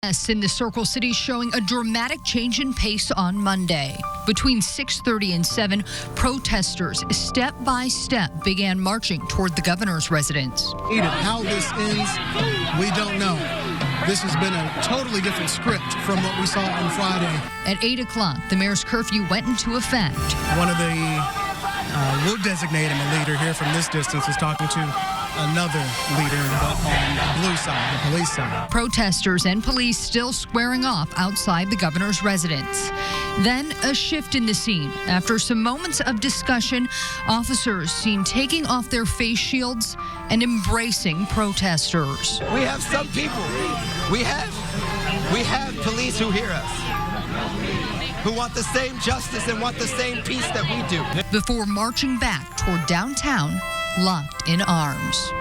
In the Circle City showing a dramatic change in pace on Monday. Between 6:30 and 7, protesters step by step began marching toward the governor's residence. How this ends, we don't know. This has been a totally different script from what we saw on Friday. At 8 o'clock, the mayor's curfew went into effect. One of the, we'll designate him a leader here from this distance, is talking to another leader on the blue side, the police side. Protesters and police still squaring off outside the governor's residence. Then a shift in the scene. After some moments of discussion, officers seen taking off their face shields and embracing protesters. We have some people. We have police who hear us, who want the same justice and want the same peace that we do. Before marching back toward downtown, locked in arms.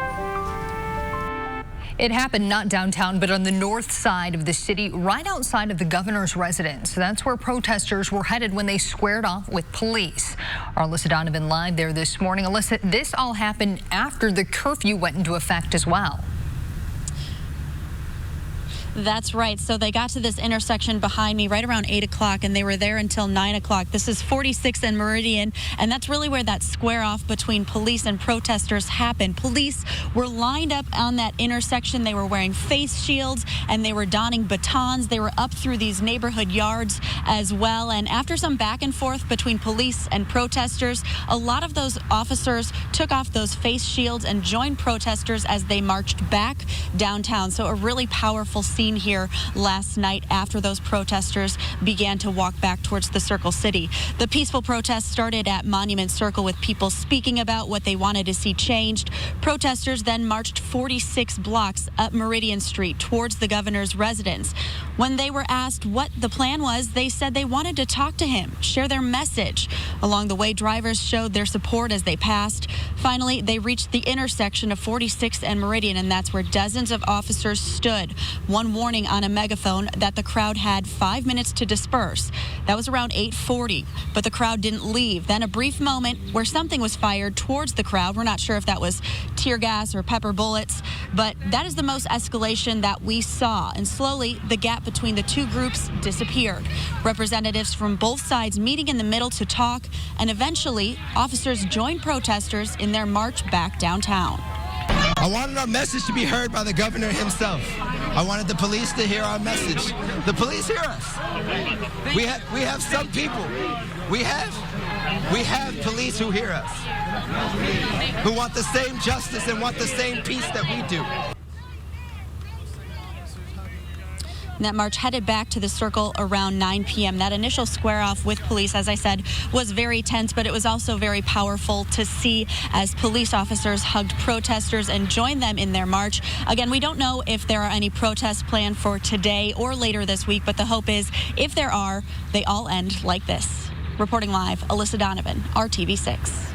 It happened not downtown, but on the north side of the city, right outside of the governor's residence. That's where protesters were headed when they squared off with police. Our Alyssa Donovan live there this morning. Alyssa, this all happened after the curfew went into effect as well. That's right. So they got to this intersection behind me right around 8 o'clock, and they were there until 9 o'clock. This is 46th and Meridian, and that's really where that square off between police and protesters happened. Police were lined up on that intersection. They were wearing face shields, and they were donning batons. They were up through these neighborhood yards as well. And after some back and forth between police and protesters, a lot of those officers took off those face shields and joined protesters as they marched back downtown. So a really powerful scene here last night after those protesters began to walk back towards the Circle City. The peaceful protest started at Monument Circle with people speaking about what they wanted to see changed. Protesters then marched 46 blocks up Meridian Street towards the governor's residence. When they were asked what the plan was, they said they wanted to talk to him, share their message. Along the way, drivers showed their support as they passed. Finally, they reached the intersection of 46th and Meridian, and that's where dozens of officers stood. One warning on a megaphone that the crowd had 5 minutes to disperse. That was around 8:40, but the crowd didn't leave. Then a brief moment where something was fired towards the crowd. We're not sure if that was tear gas or pepper bullets, but that is the most escalation that we saw. And slowly, the gap between the two groups disappeared. Representatives from both sides meeting in the middle to talk, and eventually, officers joined protesters in their march back downtown. I wanted our message to be heard by the governor himself. I wanted the police to hear our message. The police hear us. We have some people. We have police who hear us, who want the same justice and want the same peace that we do. That march headed back to the Circle around 9 p.m. That initial square off with police, as I said, was very tense, but it was also very powerful to see as police officers hugged protesters and joined them in their march. Again, we don't know if there are any protests planned for today or later this week, but the hope is if there are, they all end like this. Reporting live, Alyssa Donovan, RTV6.